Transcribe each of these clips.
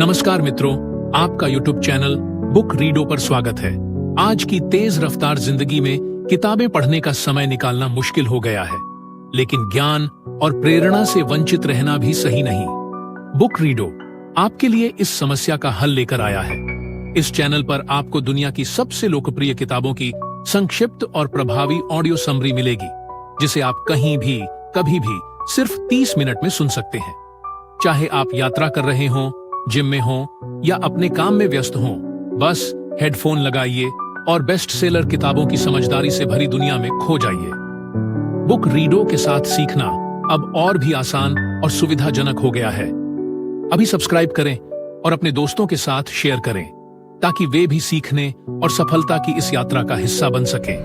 नमस्कार मित्रों, आपका YouTube चैनल बुक रीडो पर स्वागत है। आज की तेज रफ्तार जिंदगी में किताबें पढ़ने का समय निकालना मुश्किल हो गया है, लेकिन ज्ञान और प्रेरणा से वंचित रहना भी सही नहीं। बुक रीडो आपके लिए इस समस्या का हल लेकर आया है। इस चैनल पर आपको दुनिया की सबसे लोकप्रिय किताबों की संक्षिप्त और प्रभावी ऑडियो समरी मिलेगी, जिसे आप कहीं भी कभी भी सिर्फ 30 मिनट में सुन सकते हैं। चाहे आप यात्रा कर रहे हों, जिम में हो या अपने काम में व्यस्त हो, बस हेडफोन लगाइए और बेस्ट सेलर किताबों की समझदारी से भरी दुनिया में खो जाइए। बुक रीडो के साथ सीखना अब और भी आसान और सुविधाजनक हो गया है। अभी सब्सक्राइब करें और अपने दोस्तों के साथ शेयर करें, ताकि वे भी सीखने और सफलता की इस यात्रा का हिस्सा बन सकें।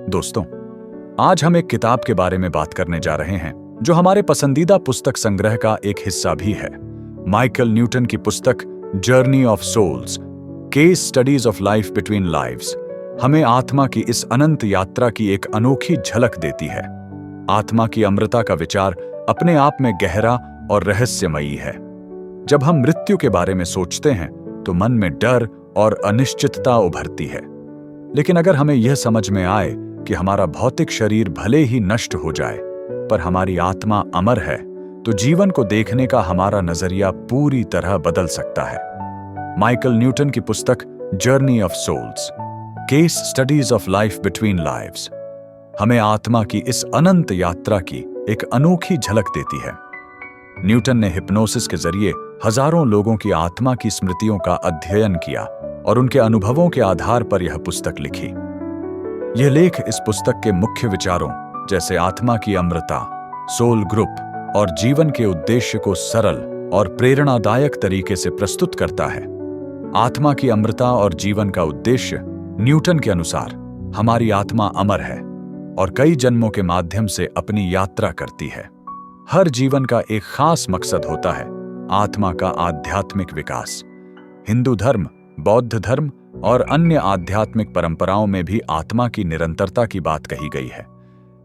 दोस्तों, आज हम एक किताब के बारे में बात करने जा रहे हैं जो हमारे पसंदीदा पुस्तक संग्रह का एक हिस्सा भी है। माइकल न्यूटन की पुस्तक Journey of Souls, case studies of life between lives हमें आत्मा की इस अनंत यात्रा की एक अनोखी झलक देती है। आत्मा की अमरता का विचार अपने आप में गहरा और रहस्यमयी है। जब हम मृत्यु के बारे में सोचते हैं तो मन में डर और अनिश्चितता उभरती है, लेकिन अगर हमें यह समझ में आए कि हमारा भौतिक शरीर भले ही नष्ट हो जाए, पर हमारी आत्मा अमर है, तो जीवन को देखने का हमारा नजरिया पूरी तरह बदल सकता है। माइकल न्यूटन की पुस्तक Journey of Souls, case studies of life between lives हमें आत्मा की इस अनंत यात्रा की एक अनोखी झलक देती है। न्यूटन ने हिप्नोसिस के जरिए हजारों लोगों की आत्मा की स्मृतियों का अध्ययन किया और उनके अनुभवों के आधार पर यह पुस्तक लिखी। यह लेख इस पुस्तक के मुख्य विचारों जैसे आत्मा की अमरता, सोल ग्रुप और जीवन के उद्देश्य को सरल और प्रेरणादायक तरीके से प्रस्तुत करता है। आत्मा की अमरता और जीवन का उद्देश्य न्यूटन के अनुसार हमारी आत्मा अमर है और कई जन्मों के माध्यम से अपनी यात्रा करती है। हर जीवन का एक खास मकसद होता है, आत्मा का आध्यात्मिक विकास। हिंदू धर्म, बौद्ध धर्म और अन्य आध्यात्मिक परंपराओं में भी आत्मा की निरंतरता की बात कही गई है।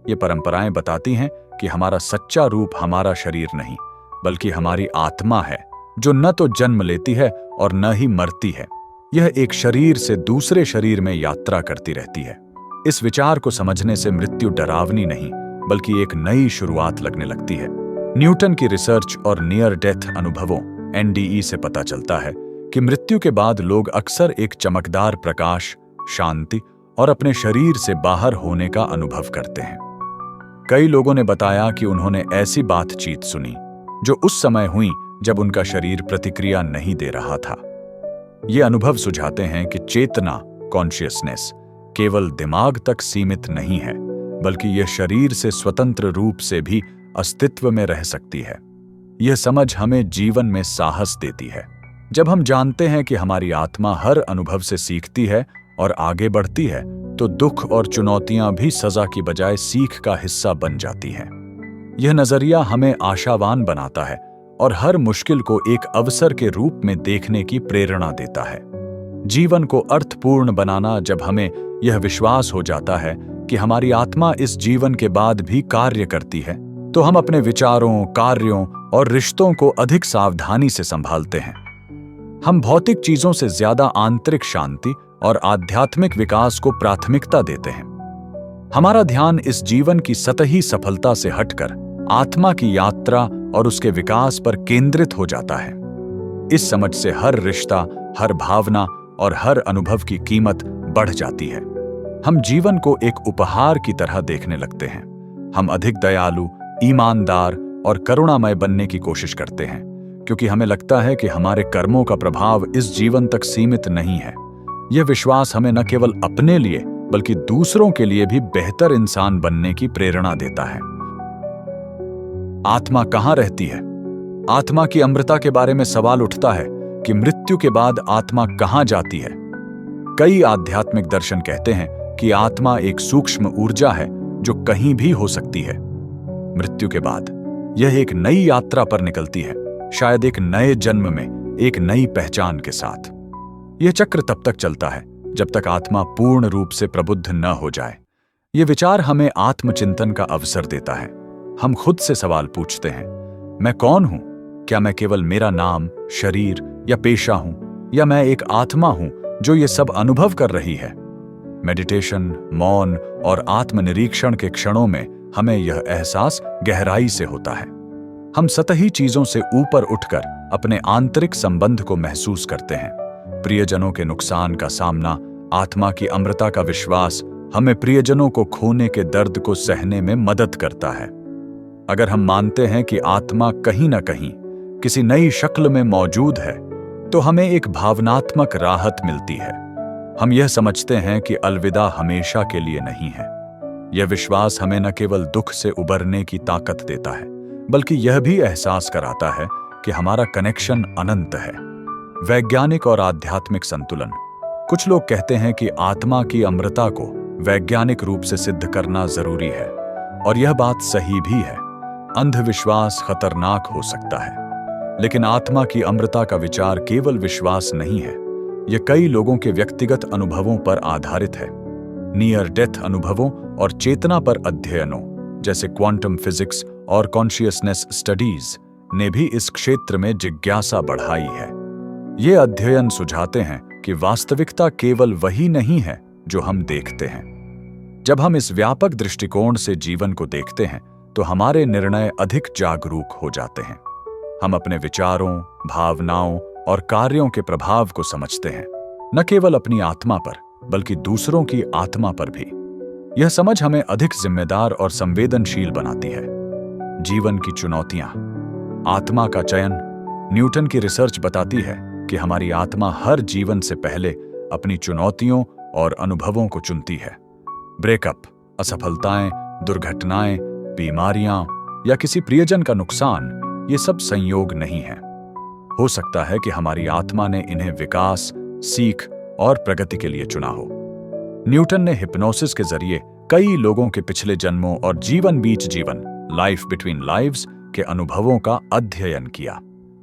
ये परंपराएं बताती हैं कि हमारा सच्चा रूप हमारा शरीर नहीं, बल्कि हमारी आत्मा है, जो न तो जन्म लेती है और न ही मरती है। यह एक शरीर से दूसरे शरीर में यात्रा करती रहती है। इस विचार को समझने से मृत्यु डरावनी नहीं, बल्कि एक नई शुरुआत लगने लगती है। न्यूटन की रिसर्च और नियर डेथ अनुभवों NDE से पता चलता है कि मृत्यु के बाद लोग अक्सर एक चमकदार प्रकाश, शांति और अपने शरीर से बाहर होने का अनुभव करते हैं। कई लोगों ने बताया कि उन्होंने ऐसी बातचीत सुनी जो उस समय हुई जब उनका शरीर प्रतिक्रिया नहीं दे रहा था। ये अनुभव सुझाते हैं कि चेतना, कॉन्शियसनेस केवल दिमाग तक सीमित नहीं है, बल्कि यह शरीर से स्वतंत्र रूप से भी अस्तित्व में रह सकती है। यह समझ हमें जीवन में साहस देती है। जब हम जानते हैं कि हमारी आत्मा हर अनुभव से सीखती है और आगे बढ़ती है, तो दुख और चुनौतियां भी सजा की बजाय सीख का हिस्सा बन जाती हैं। यह नजरिया हमें आशावान बनाता है और हर मुश्किल को एक अवसर के रूप में देखने की प्रेरणा देता है। जीवन को अर्थपूर्ण बनाना जब हमें यह विश्वास हो जाता है कि हमारी आत्मा इस जीवन के बाद भी कार्य करती है, तो हम अपने विचारों, कार्यों और रिश्तों को अधिक सावधानी से संभालते हैं। हम भौतिक चीजों से ज्यादा आंतरिक शांति और आध्यात्मिक विकास को प्राथमिकता देते हैं। हमारा ध्यान इस जीवन की सतही सफलता से हटकर आत्मा की यात्रा और उसके विकास पर केंद्रित हो जाता है। इस समझ से हर रिश्ता, हर भावना और हर अनुभव की कीमत बढ़ जाती है। हम जीवन को एक उपहार की तरह देखने लगते हैं। हम अधिक दयालु, ईमानदार और करुणामय बनने की कोशिश करते हैं, क्योंकि हमें लगता है कि हमारे कर्मों का प्रभाव इस जीवन तक सीमित नहीं है। यह विश्वास हमें न केवल अपने लिए बल्कि दूसरों के लिए भी बेहतर इंसान बनने की प्रेरणा देता है। आत्मा कहाँ रहती है? आत्मा की अमरता के बारे में सवाल उठता है कि मृत्यु के बाद आत्मा कहाँ जाती है। कई आध्यात्मिक दर्शन कहते हैं कि आत्मा एक सूक्ष्म ऊर्जा है जो कहीं भी हो सकती है। मृत्यु के बाद यह एक नई यात्रा पर निकलती है, शायद एक नए जन्म में एक नई पहचान के साथ। यह चक्र तब तक चलता है जब तक आत्मा पूर्ण रूप से प्रबुद्ध न हो जाए। ये विचार हमें आत्मचिंतन का अवसर देता है। हम खुद से सवाल पूछते हैं, मैं कौन हूं? क्या मैं केवल मेरा नाम, शरीर या पेशा हूं, या मैं एक आत्मा हूं जो ये सब अनुभव कर रही है? मेडिटेशन, मौन और आत्मनिरीक्षण के क्षणों में हमें यह एहसास गहराई से होता है। हम सतही चीजों से ऊपर उठकर अपने आंतरिक संबंध को महसूस करते हैं। प्रियजनों के नुकसान का सामना, आत्मा की अमृता का विश्वास हमें प्रियजनों को खोने के दर्द को सहने में मदद करता है। अगर हम मानते हैं कि आत्मा कहीं न कहीं किसी नई शक्ल में मौजूद है, तो हमें एक भावनात्मक राहत मिलती है। हम यह समझते हैं कि अलविदा हमेशा के लिए नहीं है। यह विश्वास हमें न केवल दुख से उबरने की ताकत देता है, बल्कि यह भी एहसास कराता है कि हमारा कनेक्शन अनंत है। वैज्ञानिक और आध्यात्मिक संतुलन। कुछ लोग कहते हैं कि आत्मा की अमृता को वैज्ञानिक रूप से सिद्ध करना जरूरी है, और यह बात सही भी है। अंधविश्वास खतरनाक हो सकता है, लेकिन आत्मा की अमृता का विचार केवल विश्वास नहीं है। यह कई लोगों के व्यक्तिगत अनुभवों पर आधारित है। नियर डेथ अनुभवों और चेतना पर अध्ययनों जैसे क्वांटम फिजिक्स और कॉन्शियसनेस स्टडीज ने भी इस क्षेत्र में जिज्ञासा बढ़ाई है। ये अध्ययन सुझाते हैं कि वास्तविकता केवल वही नहीं है जो हम देखते हैं। जब हम इस व्यापक दृष्टिकोण से जीवन को देखते हैं, तो हमारे निर्णय अधिक जागरूक हो जाते हैं। हम अपने विचारों, भावनाओं और कार्यों के प्रभाव को समझते हैं, न केवल अपनी आत्मा पर, बल्कि दूसरों की आत्मा पर भी। यह समझ हमें अधिक जिम्मेदार और संवेदनशील बनाती है। जीवन की चुनौतियां। आत्मा का चयन। न्यूटन की रिसर्च बताती है कि हमारी आत्मा हर जीवन से पहले अपनी चुनौतियों और अनुभवों को चुनती है। ब्रेकअप, असफलताएं, दुर्घटनाएं, बीमारियां या किसी प्रियजन का नुकसान, ये सब संयोग नहीं है। हो सकता है कि हमारी आत्मा ने इन्हें विकास, सीख और प्रगति के लिए चुना हो। न्यूटन ने हिप्नोसिस के जरिए कई लोगों के पिछले जन्मों और जीवन बीच जीवन, लाइफ बिटवीन लाइव्स के अनुभवों का अध्ययन किया।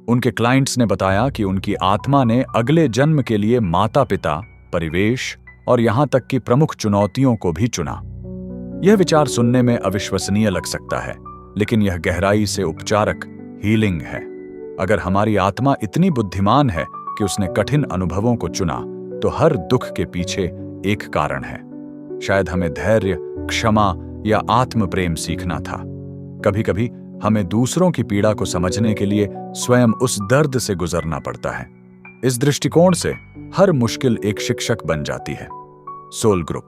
उनके क्लाइंट्स ने बताया कि उनकी आत्मा ने अगले जन्म के लिए माता पिता, परिवेश और यहां तक कि प्रमुख चुनौतियों को भी चुना। यह विचार सुनने में अविश्वसनीय लग सकता है, लेकिन यह गहराई से उपचारक, हीलिंग है। अगर हमारी आत्मा इतनी बुद्धिमान है कि उसने कठिन अनुभवों को चुना, तो हर दुख के पीछे एक कारण है। शायद हमें धैर्य, क्षमा या आत्म प्रेम सीखना था। कभी-कभी हमें दूसरों की पीड़ा को समझने के लिए स्वयं उस दर्द से गुजरना पड़ता है। इस दृष्टिकोण से हर मुश्किल एक शिक्षक बन जाती है। Soul group.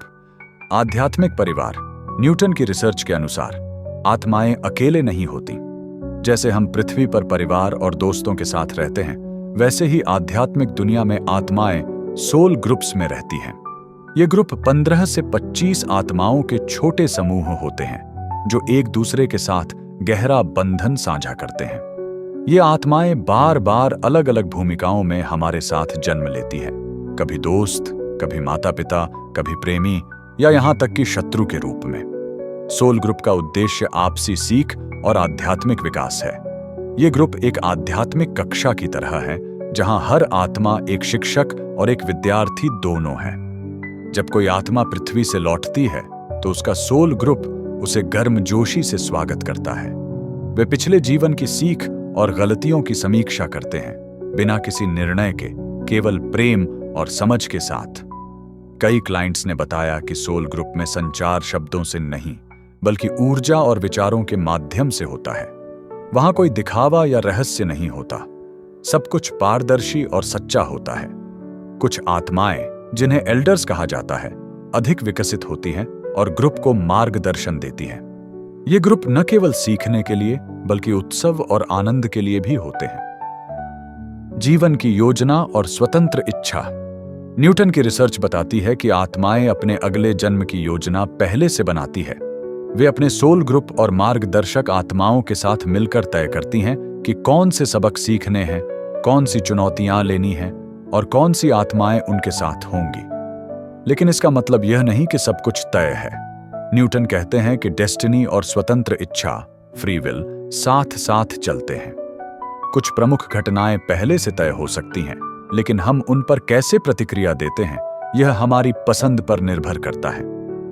आध्यात्मिक परिवार। न्यूटन की रिसर्च के अनुसार आत्माएं अकेले नहीं होती। जैसे हम पृथ्वी पर परिवार और दोस्तों के साथ रहते हैं, वैसे ही आध्यात्मिक दुनिया में आत्माएं सोल ग्रुप्स में रहती हैं। ये ग्रुप 15 से 25 आत्माओं के छोटे समूह होते हैं, जो एक दूसरे के साथ गहरा बंधन साझा करते हैं। ये आत्माएं बार बार अलग अलग भूमिकाओं में हमारे साथ जन्म लेती हैं। कभी दोस्त, कभी माता पिता, कभी प्रेमी या यहां तक कि शत्रु के रूप में। सोल ग्रुप का उद्देश्य आपसी सीख और आध्यात्मिक विकास है। ये ग्रुप एक आध्यात्मिक कक्षा की तरह है, जहां हर आत्मा एक शिक्षक और एक विद्यार्थी दोनों है। जब कोई आत्मा पृथ्वी से लौटती है, तो उसका सोल ग्रुप उसे गर्मजोशी से स्वागत करता है। वे पिछले जीवन की सीख और गलतियों की समीक्षा करते हैं, बिना किसी निर्णय के, केवल प्रेम और समझ के साथ। कई क्लाइंट्स ने बताया कि सोल ग्रुप में संचार शब्दों से नहीं, बल्कि ऊर्जा और विचारों के माध्यम से होता है। वहां कोई दिखावा या रहस्य नहीं होता। सब कुछ पारदर्शी और सच्चा होता है। कुछ आत्माएं, जिन्हें एल्डर्स कहा जाता है, अधिक विकसित होती हैं और ग्रुप को मार्गदर्शन देती हैं। ये ग्रुप न केवल सीखने के लिए, बल्कि उत्सव और आनंद के लिए भी होते हैं। जीवन की योजना और स्वतंत्र इच्छा। न्यूटन की रिसर्च बताती है कि आत्माएं अपने अगले जन्म की योजना पहले से बनाती है। वे अपने सोल ग्रुप और मार्गदर्शक आत्माओं के साथ मिलकर तय करती हैं कि कौन से सबक सीखने हैं, कौन सी चुनौतियां लेनी हैं और कौन सी आत्माएं उनके साथ होंगी। लेकिन इसका मतलब यह नहीं कि सब कुछ तय है। न्यूटन कहते हैं कि डेस्टिनी और स्वतंत्र इच्छा, फ्री विल, साथ साथ चलते हैं। कुछ प्रमुख घटनाएं पहले से तय हो सकती हैं, लेकिन हम उन पर कैसे प्रतिक्रिया देते हैं, यह हमारी पसंद पर निर्भर करता है।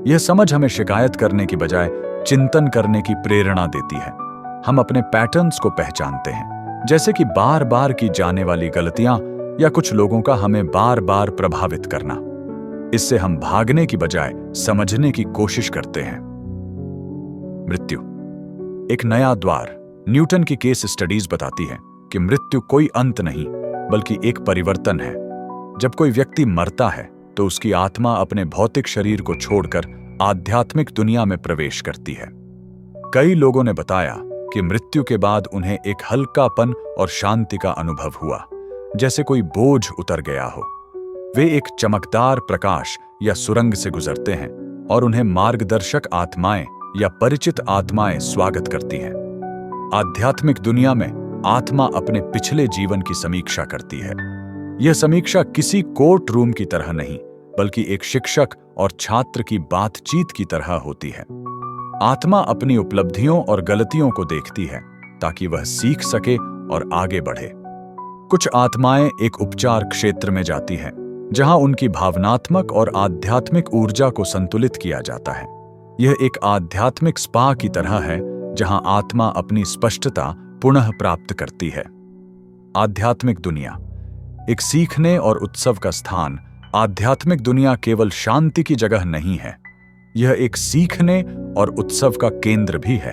यह समझ हमें शिकायत करने की बजाय चिंतन करने की प्रेरणा देती है। हम अपने पैटर्न्स को पहचानते हैं, जैसे कि बार बार की जाने वाली गलतियां या कुछ लोगों का हमें बार बार प्रभावित करना। इससे हम भागने की बजाय समझने की कोशिश करते हैं। मृत्यु एक नया द्वार। न्यूटन की केस स्टडीज बताती है कि मृत्यु कोई अंत नहीं बल्कि एक परिवर्तन है। जब कोई व्यक्ति मरता है तो उसकी आत्मा अपने भौतिक शरीर को छोड़कर आध्यात्मिक दुनिया में प्रवेश करती है। कई लोगों ने बताया कि मृत्यु के बाद उन्हें एक हल्कापन और शांति का अनुभव हुआ, जैसे कोई बोझ उतर गया हो। वे एक चमकदार प्रकाश या सुरंग से गुजरते हैं और उन्हें मार्गदर्शक आत्माएं या परिचित आत्माएं स्वागत करती हैं। आध्यात्मिक दुनिया में आत्मा अपने पिछले जीवन की समीक्षा करती है। यह समीक्षा किसी कोर्ट रूम की तरह नहीं बल्कि एक शिक्षक और छात्र की बातचीत की तरह होती है। आत्मा अपनी उपलब्धियों और गलतियों को देखती है ताकि वह सीख सके और आगे बढ़े। कुछ आत्माएं एक उपचार क्षेत्र में जाती हैं, जहां उनकी भावनात्मक और आध्यात्मिक ऊर्जा को संतुलित किया जाता है। यह एक आध्यात्मिक स्पा की तरह है, जहां आत्मा अपनी स्पष्टता पुनः प्राप्त करती है। आध्यात्मिक दुनिया एक सीखने और उत्सव का स्थान। आध्यात्मिक दुनिया केवल शांति की जगह नहीं है, यह एक सीखने और उत्सव का केंद्र भी है।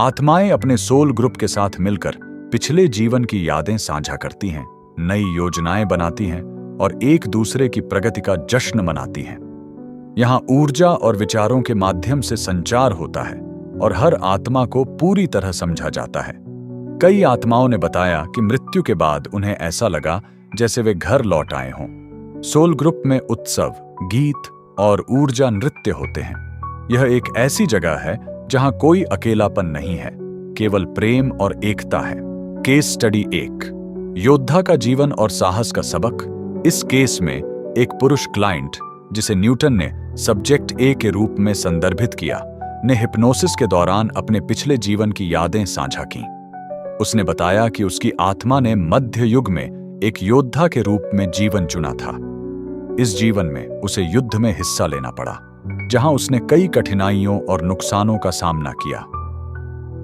आत्माएं अपने सोल ग्रुप के साथ मिलकर पिछले जीवन की यादें साझा करती हैं, नई योजनाएं बनाती हैं और एक दूसरे की प्रगति का जश्न मनाती हैं। यहां ऊर्जा और विचारों के माध्यम से संचार होता है और हर आत्मा को पूरी तरह समझा जाता है। कई आत्माओं ने बताया कि मृत्यु के बाद उन्हें ऐसा लगा जैसे वे घर लौट आए हों। सोल ग्रुप में उत्सव, गीत और ऊर्जा नृत्य होते हैं। यह एक ऐसी जगह है जहां कोई अकेलापन नहीं है, केवल प्रेम और एकता है। केस स्टडी 1, योद्धा का जीवन और साहस का सबक। इस केस में एक पुरुष क्लाइंट, जिसे न्यूटन ने सब्जेक्ट ए के रूप में संदर्भित किया, ने हिप्नोसिस के दौरान अपने पिछले जीवन की यादें साझा कीं। उसने बताया कि उसकी आत्मा ने मध्य युग में एक योद्धा के रूप में जीवन चुना था। इस जीवन में उसे युद्ध में हिस्सा लेना पड़ा, जहां उसने कई कठिनाइयों और नुकसानों का सामना किया।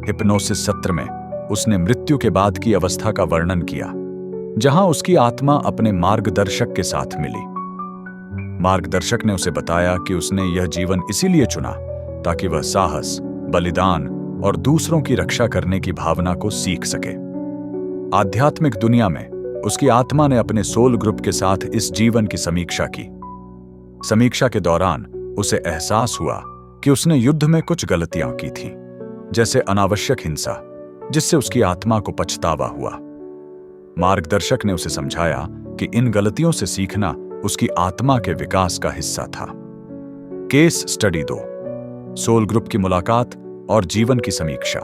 हिप्नोसिस सत्र में उसने मृत्यु के बाद की अवस्था का वर्णन किया, जहां उसकी आत्मा अपने मार्गदर्शक के साथ मिली। मार्गदर्शक ने उसे बताया कि उसने यह जीवन इसीलिए चुना ताकि वह साहस, बलिदान और दूसरों की रक्षा करने की भावना को सीख सके। आध्यात्मिक दुनिया में उसकी आत्मा ने अपने सोल ग्रुप के साथ इस जीवन की समीक्षा की। समीक्षा के दौरान उसे एहसास हुआ कि उसने युद्ध में कुछ गलतियां की थीं, जैसे अनावश्यक हिंसा, जिससे उसकी आत्मा को पछतावा हुआ। मार्गदर्शक ने उसे समझाया कि इन गलतियों से सीखना उसकी आत्मा के विकास का हिस्सा था। केस स्टडी 2, सोल ग्रुप की मुलाकात और जीवन की समीक्षा।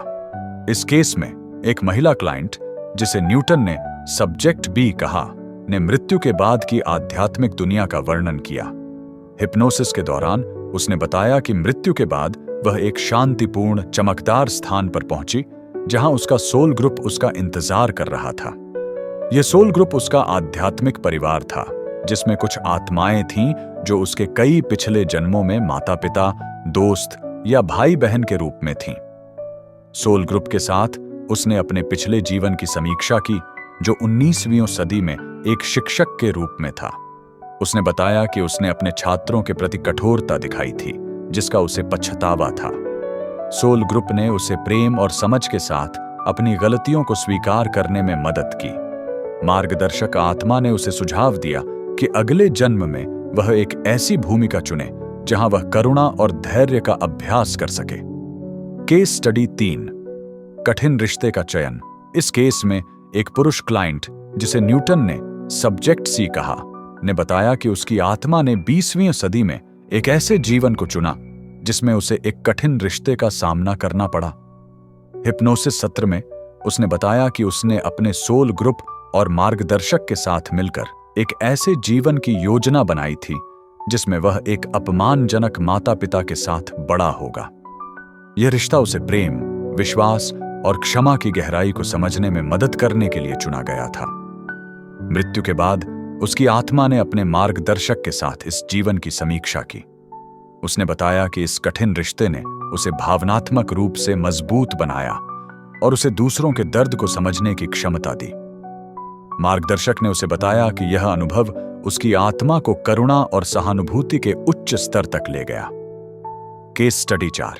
इस केस में एक महिला क्लाइंट, जिसे न्यूटन ने सब्जेक्ट बी कहा, ने मृत्यु के बाद की आध्यात्मिक दुनिया का वर्णन किया। हिप्नोसिस के दौरान उसने बताया कि मृत्यु के बाद वह एक शांतिपूर्ण, चमकदार स्थान पर पहुंची, जहां उसका सोल ग्रुप उसका इंतजार कर रहा था। यह सोल ग्रुप उसका आध्यात्मिक परिवार था, जिसमें कुछ आत्माएं थीं जो उसके कई पिछले जन्मों में माता-पिता, दोस्त या भाई-बहन के रूप में थीं। सोल ग्रुप के साथ उसने अपने पिछले जीवन की समीक्षा की, जो 19वीं सदी में एक शिक्षक के रूप में था। उसने बताया कि उसने अपने छात्रों के प्रति कठोरता दिखाई थी, जिसका उसे पछतावा था। सोल ग्रुप ने उसे प्रेम और समझ के साथ अपनी गलतियों को स्वीकार करने में मदद की। मार्गदर्शक आत्मा ने उसे सुझाव दिया कि अगले जन्म में वह एक ऐसी भूमिका चुने जहां वह करुणा और धैर्य का अभ्यास कर सके। केस स्टडी 3, कठिन रिश्ते का चयन। इस केस में एक पुरुष क्लाइंट, जिसे न्यूटन ने सब्जेक्ट सी कहा, ने बताया कि उसकी आत्मा ने 20वीं सदी में एक ऐसे जीवन को चुना जिसमें उसे एक कठिन रिश्ते का सामना करना पड़ा। हिप्नोसिस सत्र में उसने बताया कि उसने अपने सोल ग्रुप और मार्गदर्शक के साथ मिलकर एक ऐसे जीवन की योजना बनाई थी जिसमें वह एक अपमानजनक माता-पिता के साथ बड़ा होगा। यह रिश्ता उसे प्रेम, विश्वास और क्षमा की गहराई को समझने में मदद करने के लिए चुना गया था। मृत्यु के बाद उसकी आत्मा ने अपने मार्गदर्शक के साथ इस जीवन की समीक्षा की। उसने बताया कि इस कठिन रिश्ते ने उसे भावनात्मक रूप से मजबूत बनाया और उसे दूसरों के दर्द को समझने की क्षमता दी। मार्गदर्शक ने उसे बताया कि यह अनुभव उसकी आत्मा को करुणा और सहानुभूति के उच्च स्तर तक ले गया। केस स्टडी 4,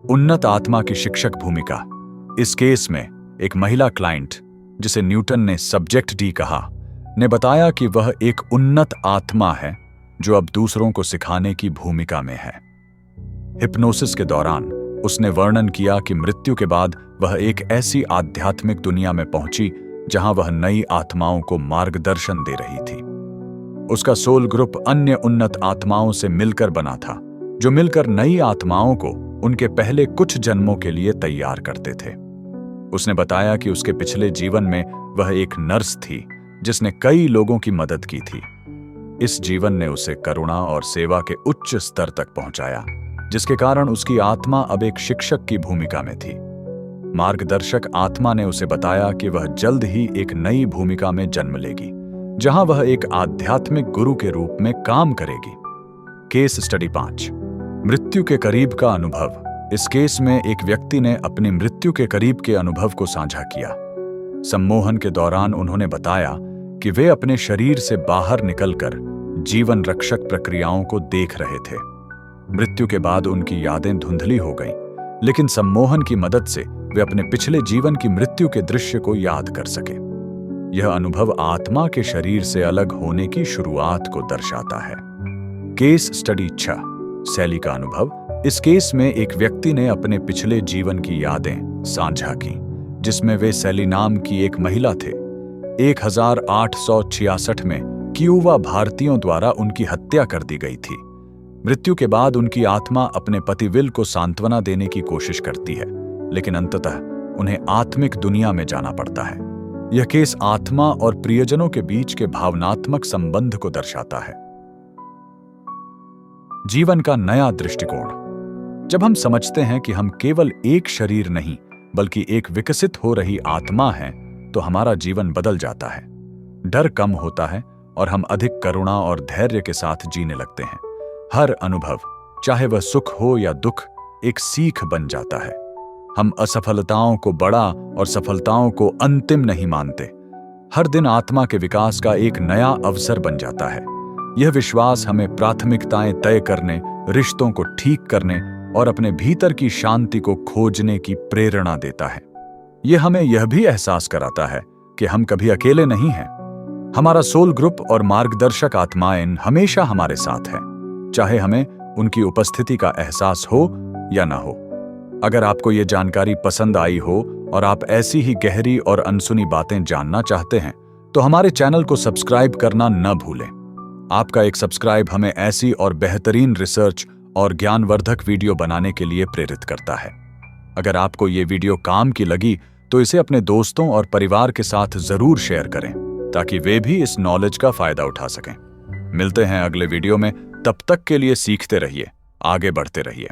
उन्नत आत्मा की शिक्षक भूमिका। इस केस में एक महिला क्लाइंट, जिसे न्यूटन ने सब्जेक्ट डी कहा, ने बताया कि वह एक उन्नत आत्मा है जो अब दूसरों को सिखाने की भूमिका में है। हिप्नोसिस के दौरान उसने वर्णन किया कि मृत्यु के बाद वह एक ऐसी आध्यात्मिक दुनिया में पहुंची जहां वह नई आत्माओं को मार्गदर्शन दे रही थी। उसका सोल ग्रुप अन्य उन्नत आत्माओं से मिलकर बना था, जो मिलकर नई आत्माओं को उनके पहले कुछ जन्मों के लिए तैयार करते थे। उसने बताया कि उसके पिछले जीवन में वह एक नर्स थी जिसने कई लोगों की मदद की थी। इस जीवन ने उसे करुणा और सेवा के उच्च स्तर तक पहुंचाया, जिसके कारण उसकी आत्मा अब एक शिक्षक की भूमिका में थी। मार्गदर्शक आत्मा ने उसे बताया कि वह जल्द ही एक नई भूमिका में जन्म लेगी, जहां वह एक आध्यात्मिक गुरु के रूप में काम करेगी। केस स्टडी 5, मृत्यु के करीब का अनुभव। इस केस में एक व्यक्ति ने अपनी मृत्यु के करीब के अनुभव को साझा किया। सम्मोहन के दौरान उन्होंने बताया कि वे अपने शरीर से बाहर निकलकर जीवन रक्षक प्रक्रियाओं को देख रहे थे। मृत्यु के बाद उनकी यादें धुंधली हो गईं, लेकिन सम्मोहन की मदद से वे अपने पिछले जीवन की मृत्यु के दृश्य को याद कर सके। यह अनुभव आत्मा के शरीर से अलग होने की शुरुआत को दर्शाता है। केस स्टडी 6, सैली का अनुभव। इस केस में एक व्यक्ति ने अपने पिछले जीवन की यादें साझा की, जिसमें वे सैली नाम की एक महिला थे। 1866 में क्यूबा भारतीयों द्वारा उनकी हत्या कर दी गई थी। मृत्यु के बाद उनकी आत्मा अपने पति विल को सांत्वना देने की कोशिश करती है, लेकिन अंततः उन्हें आत्मिक दुनिया में जाना पड़ता है। यह केस आत्मा और प्रियजनों के बीच के भावनात्मक संबंध को दर्शाता है। जीवन का नया दृष्टिकोण। जब हम समझते हैं कि हम केवल एक शरीर नहीं बल्कि एक विकसित हो रही आत्मा हैं, तो हमारा जीवन बदल जाता है। डर कम होता है और हम अधिक करुणा और धैर्य के साथ जीने लगते हैं। हर अनुभव, चाहे वह सुख हो या दुख, एक सीख बन जाता है। हम असफलताओं को बड़ा और सफलताओं को अंतिम नहीं मानते। हर दिन आत्मा के विकास का एक नया अवसर बन जाता है। यह विश्वास हमें प्राथमिकताएं तय करने, रिश्तों को ठीक करने और अपने भीतर की शांति को खोजने की प्रेरणा देता है। यह हमें यह भी एहसास कराता है कि हम कभी अकेले नहीं हैं। हमारा सोल ग्रुप और मार्गदर्शक आत्माएं हमेशा हमारे साथ हैं, चाहे हमें उनकी उपस्थिति का एहसास हो या ना हो। अगर आपको ये जानकारी पसंद आई हो और आप ऐसी ही गहरी और अनसुनी बातें जानना चाहते हैं, तो हमारे चैनल को सब्सक्राइब करना न भूलें। आपका एक सब्सक्राइब हमें ऐसी और बेहतरीन रिसर्च और ज्ञानवर्धक वीडियो बनाने के लिए प्रेरित करता है। अगर आपको ये वीडियो काम की लगी तो इसे अपने दोस्तों और परिवार के साथ जरूर शेयर करें, ताकि वे भी इस नॉलेज का फायदा उठा सकें। मिलते हैं अगले वीडियो में, तब तक के लिए सीखते रहिए, आगे बढ़ते रहिए।